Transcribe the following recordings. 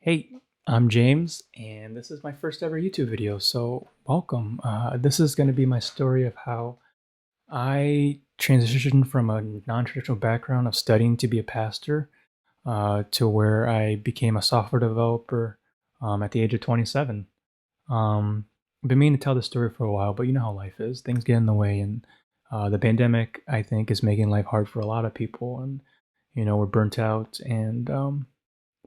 Hey, I'm James, and this is my first ever YouTube video, so welcome. This is going to be my story of how I transitioned from a non-traditional background of studying to be a pastor to where I became a software developer at the age of 27. I've been meaning to tell this story for a while, but you know how life is. Things get in the way, and the pandemic, I think, is making life hard for a lot of people, and we're burnt out, and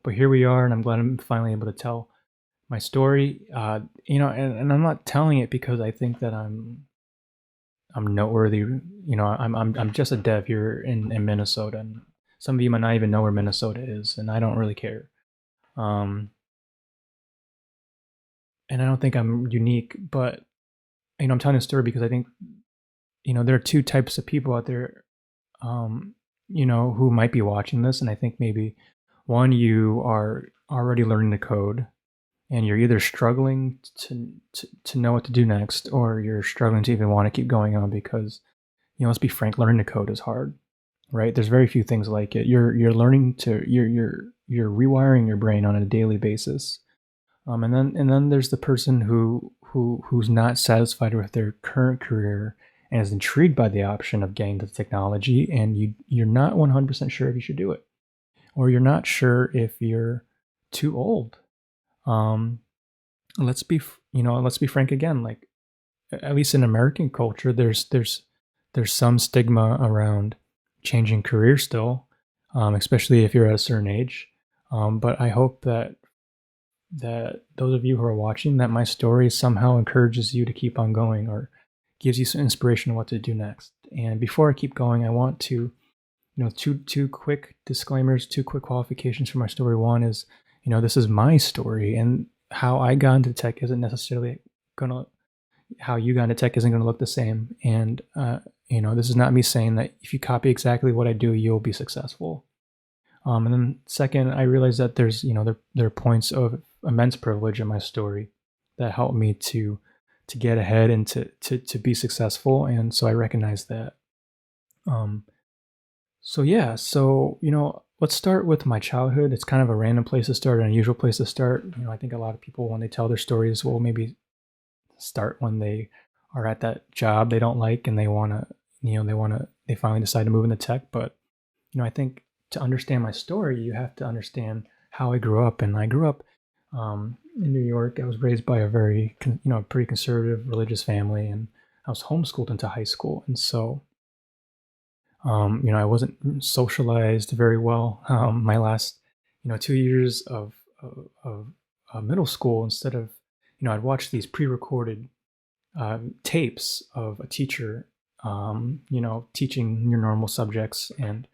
but here we are, and I'm glad I'm finally able to tell my story. And I'm not telling it because I think that I'm noteworthy. I'm just a dev here in Minnesota, and some of you might not even know where Minnesota is, and I don't really care. Um, and I don't think I'm unique, but I'm telling a story because I think there are two types of people out there, who might be watching this, and I think maybe one, you are already learning the code and you're either struggling to know what to do next, or you're struggling to even want to keep going on because let's be frank, learning to code is hard, right? There's very few things like it. You're learning to you're rewiring your brain on a daily basis. And then there's the person who's not satisfied with their current career and is intrigued by the option of getting to technology, and you're not 100% sure if you should do it, or you're not sure if you're too old. um let's be frank again. Like, at least in American culture, there's some stigma around changing careers still, especially if you're at a certain age. But I hope that those of you who are watching, that my story somehow encourages you to keep on going, or gives you some inspiration on what to do next. And before I keep going, I want to, two quick disclaimers, two quick qualifications for my story. One is, this is my story, and how I got into tech isn't necessarily gonna how you got into tech isn't going to look the same. And this is not me saying that if you copy exactly what I do, you'll be successful. And then second, I realize that there's there are points of immense privilege in my story that help me to get ahead and to be successful, and so I recognize that. um so yeah, so let's start with my childhood. It's kind of a random place to start, an unusual place to start. I think a lot of people, when they tell their stories, will maybe start when they are at that job they don't like, and they finally decide to move into tech. But I think to understand my story, you have to understand how I grew up. And I grew up in New York. I was raised by a very pretty conservative religious family, and I was homeschooled into high school. And so I wasn't socialized very well. My last 2 years of middle school, instead of I'd watch these pre-recorded tapes of a teacher, teaching your normal subjects, and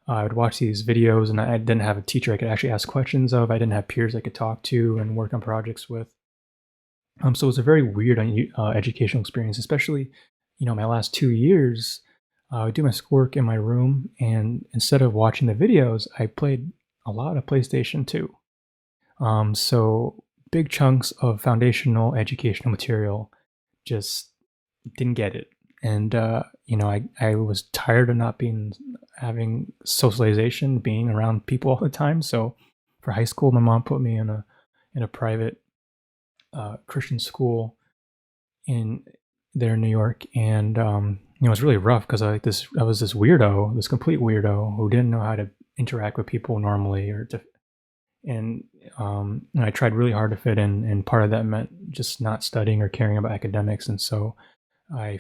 I would watch these videos, and I didn't have a teacher I could actually ask questions of. I didn't have peers I could talk to and work on projects with. So it was a very weird educational experience, especially my last 2 years. I would do my schoolwork in my room, and instead of watching the videos, I played a lot of PlayStation 2. So big chunks of foundational educational material just didn't get it. And I was tired of not being having socialization, being around people all the time. So for high school, my mom put me in a private Christian school in there in New York. And it was really rough because I was this weirdo, this complete weirdo who didn't know how to interact with people normally, and I tried really hard to fit in, and part of that meant just not studying or caring about academics. And so I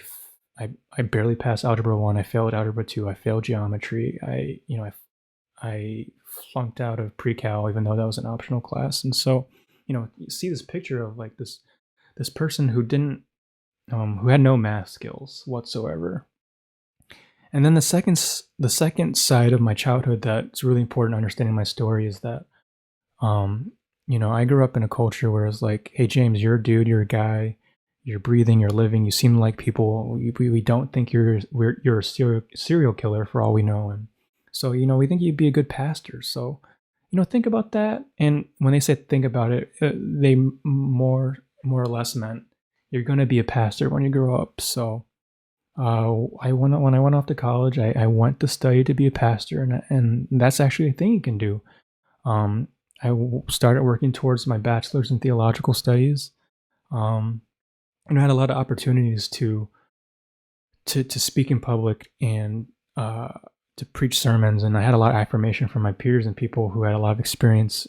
barely passed Algebra 1. I failed Algebra 2. I failed geometry. I flunked out of pre-cal, even though that was an optional class. And so you see this picture of like this person who didn't who had no math skills whatsoever. And then the second side of my childhood that's really important to understanding my story is that I grew up in a culture where it's like, hey, James, you're a dude, you're a guy, you're breathing, you're living, you seem like people. We don't think you're a serial killer for all we know. And so we think you'd be a good pastor. So think about that. And when they said think about it, they more or less meant you're going to be a pastor when you grow up. So when I went off to college, I went to study to be a pastor, and that's actually a thing you can do. started working towards my bachelor's in theological studies. Um, and I had a lot of opportunities to speak in public and uh, to preach sermons, and I had a lot of affirmation from my peers and people who had a lot of experience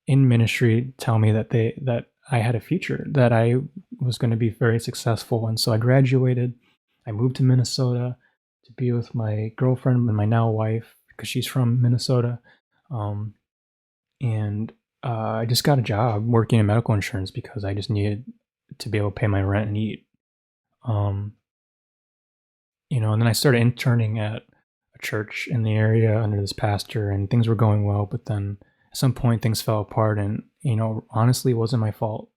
in ministry tell me that I had a future, that I was going to be very successful. And so I graduated. I moved to Minnesota to be with my girlfriend and my now wife because she's from Minnesota. Um, and I just got a job working in medical insurance because I just needed to be able to pay my rent and eat. Um, and then I started interning at a church in the area under this pastor, and things were going well. But then at some point, things fell apart, and honestly, it wasn't my fault.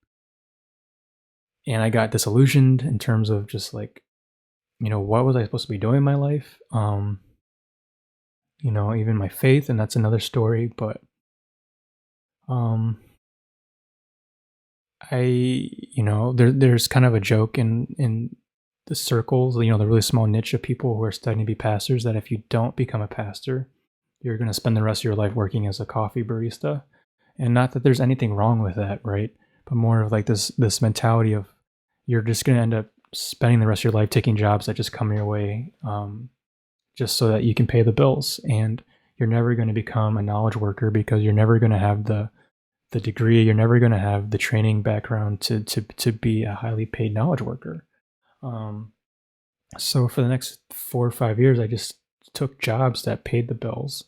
And I got disillusioned in terms of just like, what was I supposed to be doing in my life? Even my faith, and that's another story. But there's kind of a joke in the circles, the really small niche of people who are studying to be pastors, that if you don't become a pastor, you're going to spend the rest of your life working as a coffee barista. And not that there's anything wrong with that, right? But more of like this mentality of you're just going to end up spending the rest of your life taking jobs that just come your way, just so that you can pay the bills. And you're never going to become a knowledge worker because you're never going to have the degree, you're never going to have the training background to be a highly paid knowledge worker. So for the next 4 or 5 years, I just took jobs that paid the bills.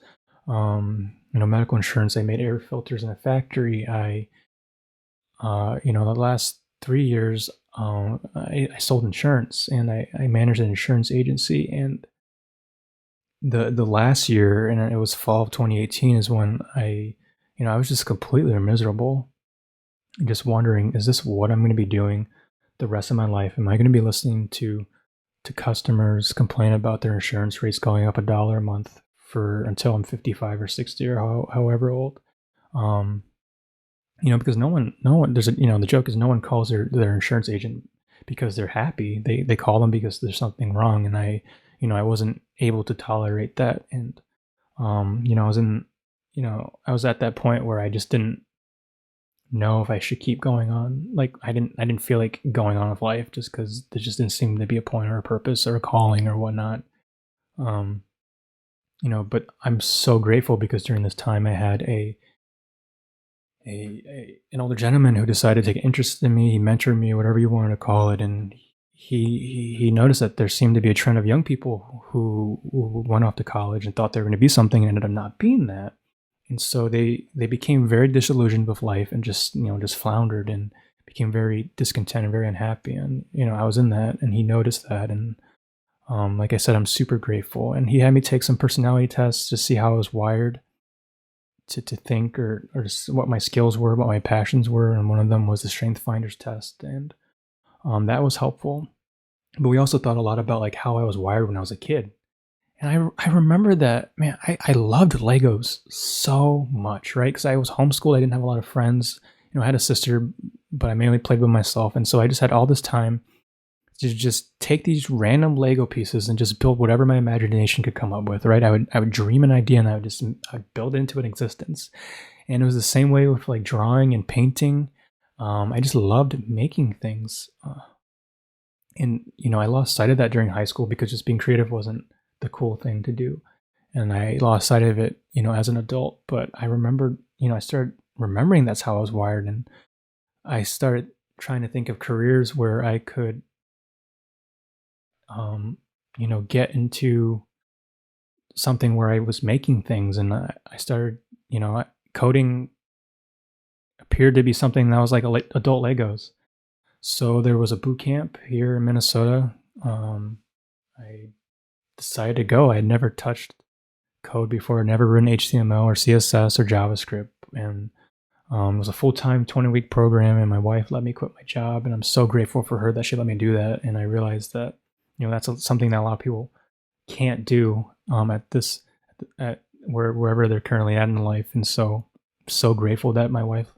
Medical insurance. I made air filters in a factory. The last 3 years, I sold insurance, and I managed an insurance agency. And the last year, and it was fall of 2018, is when I was just completely miserable, just wondering, is this what I'm going to be doing the rest of my life? Am I going to be listening to customers complain about their insurance rates going up $1 a month until I'm 55 or 60 or however old? Because no one, the joke is no one calls their insurance agent because they're happy. They call them because there's something wrong. And I wasn't able to tolerate that. And, I was at that point where I just didn't know if I should keep going on. Like I didn't feel like going on with life just because there just didn't seem to be a point or a purpose or a calling or whatnot. But I'm so grateful because during this time I had an older gentleman who decided to take interest in me. He mentored me, whatever you want to call it, and he noticed that there seemed to be a trend of young people who went off to college and thought they were going to be something and ended up not being that. And so they became very disillusioned with life and just floundered and became very discontent and very unhappy. And I was in that, and he noticed that. And like I said, I'm super grateful. And he had me take some personality tests to see how I was wired to think, or just what my skills were, what my passions were. And one of them was the Strength Finders test, and that was helpful. But we also thought a lot about like how I was wired when I was a kid. And I remember that, man, I loved Legos so much, right? Because I was homeschooled. I didn't have a lot of friends. I had a sister, but I mainly played with myself. And so I just had all this time to just take these random Lego pieces and just build whatever my imagination could come up with, right? I would dream an idea, and I'd build it into an existence. And it was the same way with like drawing and painting. I just loved making things. And I lost sight of that during high school because just being creative wasn't the cool thing to do. And I lost sight of it, as an adult. But I remembered, I started remembering that's how I was wired. And I started trying to think of careers where I could, get into something where I was making things. And I started, coding appeared to be something that was like adult Legos. So there was a boot camp here in Minnesota. I decided to go. I had never touched code before. I'd never written HTML or CSS or JavaScript. And it was a full-time 20-week program, and my wife let me quit my job. And I'm so grateful for her that she let me do that. And I realized that, that's something that a lot of people can't do at wherever they're currently at in life. And so grateful that my wife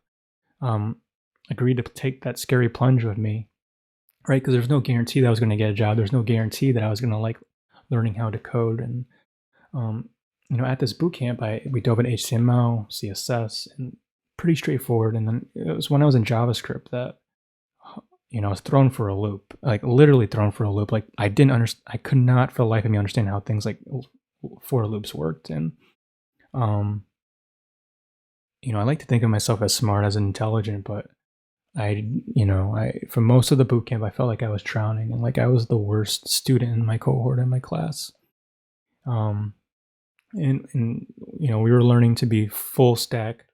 agreed to take that scary plunge with me, right? Because there's no guarantee that I was going to get a job. There's no guarantee that I was going to like learning how to code. And at this boot camp, we dove into HTML, CSS, and pretty straightforward. And then it was when I was in JavaScript that, I was thrown for a loop, like literally thrown for a loop. Like I didn't understand, I could not for the life of me understand how things like for loops worked. And, um, I like to think of myself as smart, as intelligent, but for most of the boot camp, I felt like I was drowning and like I was the worst student in my cohort in my class. Um, and we were learning to be full stack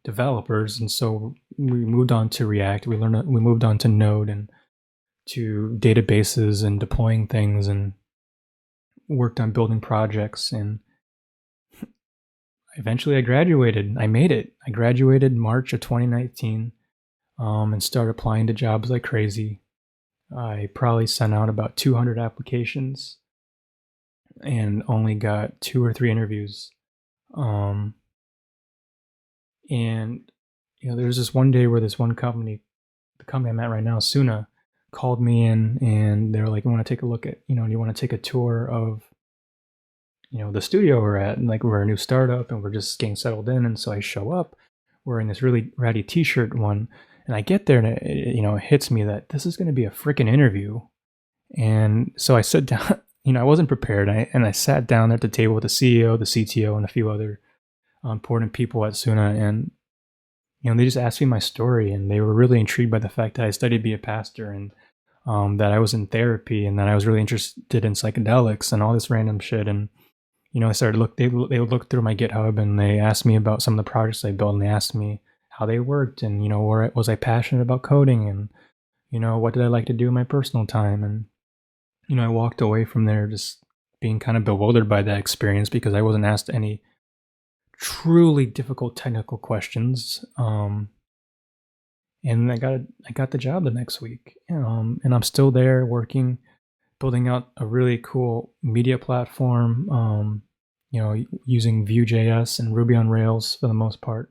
developers, and so we moved on to React. We moved on to Node and to databases and deploying things, and worked on building projects. And eventually, I graduated. I made it. I graduated March of 2019, and started applying to jobs like crazy. I probably sent out about 200 applications and only got 2 or 3 interviews. And there's this one day where this one company, the company I'm at right now, Suna, called me in, and they're like, "I want to take a look at, do you want to take a tour of, the studio we're at?" And like, we're a new startup and we're just getting settled in. And so I show up wearing this really ratty t-shirt one, and I get there, and it hits me that this is going to be a freaking interview. And so I sat down, I wasn't prepared. I sat down at the table with the CEO, the CTO, and a few other important people at Suna. And, they just asked me my story, and they were really intrigued by the fact that I studied to be a pastor, and that I was in therapy, and that I was really interested in psychedelics and all this random shit. And, I started they would look through my GitHub, and they asked me about some of the projects I built, and they asked me how they worked, and, where was I passionate about coding, and, what did I like to do in my personal time. And, I walked away from there just being kind of bewildered by that experience, because I wasn't asked any truly difficult technical questions. And I got the job the next week. And I'm still there working, building out a really cool media platform, using Vue.js and Ruby on Rails for the most part.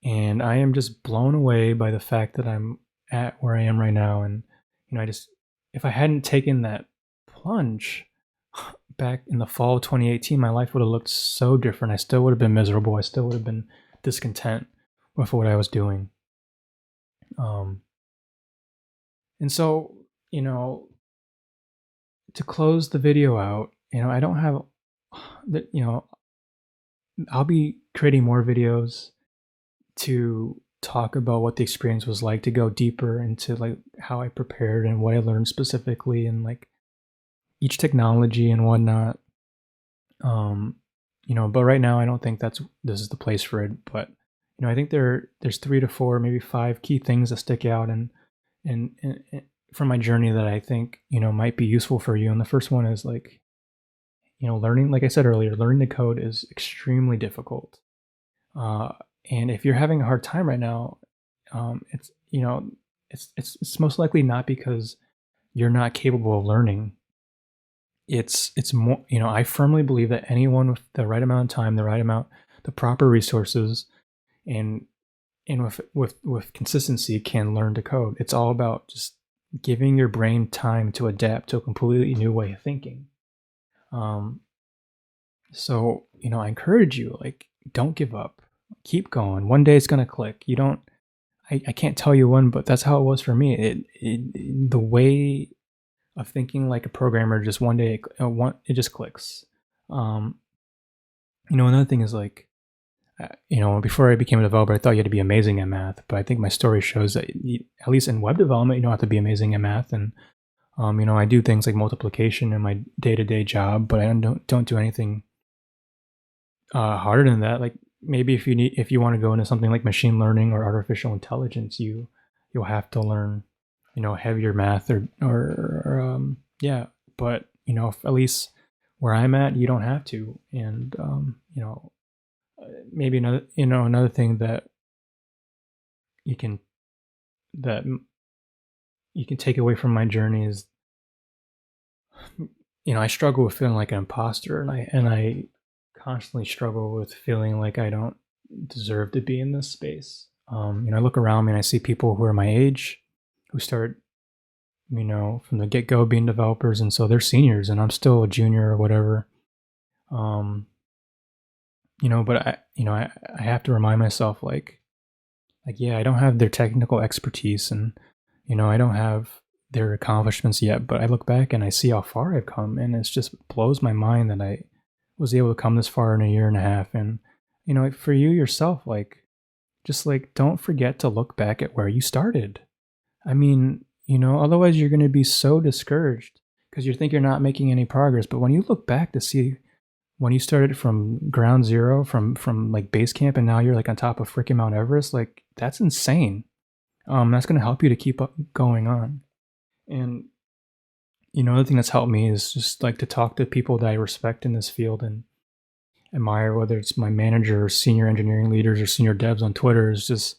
And I am just blown away by the fact that I'm at where I am right now. And, if I hadn't taken that plunge back in the fall of 2018, my life would have looked so different. I still would have been miserable. I still would have been discontent with what I was doing. And so, to close the video out, I don't have that, I'll be creating more videos to talk about what the experience was like, to go deeper into like how I prepared and what I learned specifically, and like each technology and whatnot. But right now I don't think this is the place for it. But I think there's 3 to 4, maybe 5 key things that stick out and from my journey that I think might be useful for you. And the first one is like, learning, like I said earlier, learning to code is extremely difficult. And if you're having a hard time right now, it's most likely not because you're not capable of learning. It's more, I firmly believe that anyone with the right amount of time, the proper resources, and with consistency can learn to code. It's all about just giving your brain time to adapt to a completely new way of thinking. So, I encourage you, like, don't give up. Keep going. One day it's going to click. I can't tell you when, but that's how it was for me. The way of thinking like a programmer, just one day it just clicks. Another thing is like, before I became a developer, I thought you had to be amazing at math, but I think my story shows that at least in web development, you don't have to be amazing at math. And I do things like multiplication in my day-to-day job, but I don't do anything harder than that. Like maybe if you want to go into something like machine learning or artificial intelligence, you'll have to learn heavier math or yeah. But at least where I'm at, you don't have to. And maybe another thing that you can take away from my journey is, I struggle with feeling like an imposter, and I constantly struggle with feeling like I don't deserve to be in this space. I look around me and I see people who are my age who start, from the get-go being developers, and so they're seniors and I'm still a junior or whatever. but I have to remind myself yeah, I don't have their technical expertise, and I don't have their accomplishments yet, but I look back and I see how far I've come, and it just blows my mind that I was able to come this far in a year and a half. And for you yourself, just don't forget to look back at where you started. I mean, otherwise you're going to be so discouraged because you think you're not making any progress. But when you look back to see when you started from ground zero, from like base camp, and now you're like on top of freaking Mount Everest, like that's insane. That's going to help you to keep up going on. And another thing that's helped me is just like to talk to people that I respect in this field and admire, whether it's my manager or senior engineering leaders or senior devs on Twitter. Is just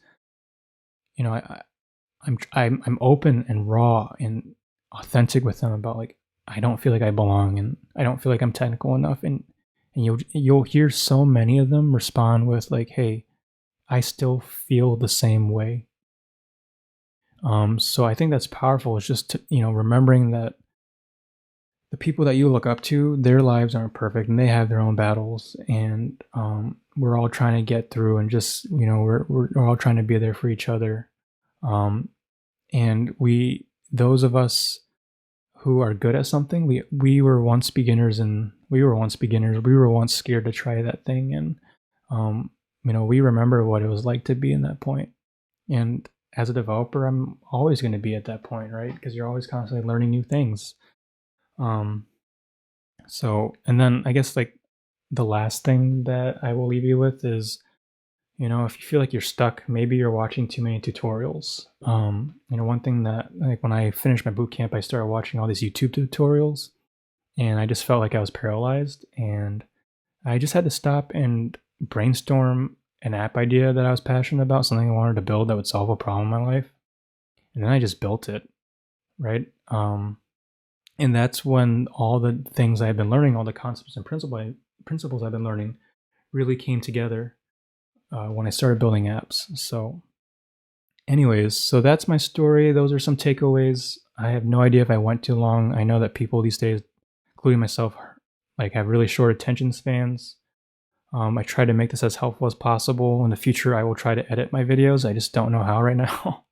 I'm open and raw and authentic with them about like I don't feel like I belong and I don't feel like I'm technical enough, and you'll hear so many of them respond with like, hey, I still feel the same way. So I think that's powerful. It's just remembering that the people that you look up to, their lives aren't perfect and they have their own battles, and we're all trying to get through, and just we're all trying to be there for each other. And those of us who are good at something, we were once beginners, and we were once scared to try that thing, and we remember what it was like to be in that point. And as a developer, I'm always going to be at that point, right? Because you're always constantly learning new things. So, and then I guess like the last thing that I will leave you with is, if you feel like you're stuck, maybe you're watching too many tutorials. One thing that, like, when I finished my boot camp, I started watching all these YouTube tutorials, and I just felt like I was paralyzed, and I just had to stop and brainstorm an app idea that I was passionate about, something I wanted to build that would solve a problem in my life. And then I just built it, right? And that's when all the things I've been learning, all the concepts and principles I've been learning really came together when I started building apps. So anyways, so that's my story. Those are some takeaways. I have no idea if I went too long. I know that people these days, including myself, like have really short attention spans. I try to make this as helpful as possible. In the future, I will try to edit my videos. I just don't know how right now.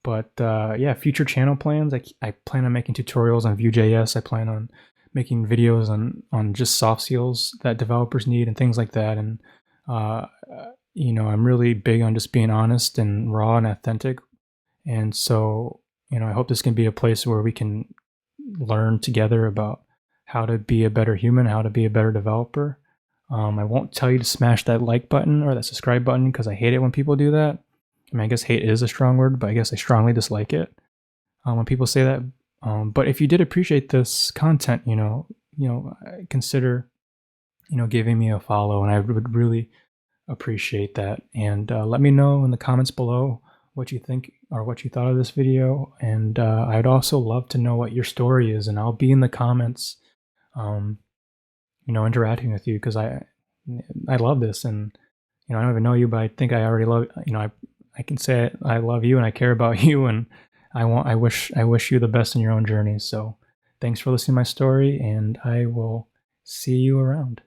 But yeah, future channel plans. I plan on making tutorials on Vue.js. I plan on making videos on just soft skills that developers need and things like that. And I'm really big on just being honest and raw and authentic. And so I hope this can be a place where we can learn together about how to be a better human, how to be a better developer. I won't tell you to smash that like button or that subscribe button because I hate it when people do that. I mean, I guess hate is a strong word, but I guess I strongly dislike it when people say that. But if you did appreciate this content, consider, giving me a follow, and I would really appreciate that. And let me know in the comments below what you think or what you thought of this video. And I'd also love to know what your story is, and I'll be in the comments, interacting with you, because I love this, and I don't even know you, but I think I already love. I can say I love you and I care about you, and I wish you the best in your own journey. So thanks for listening to my story, and I will see you around.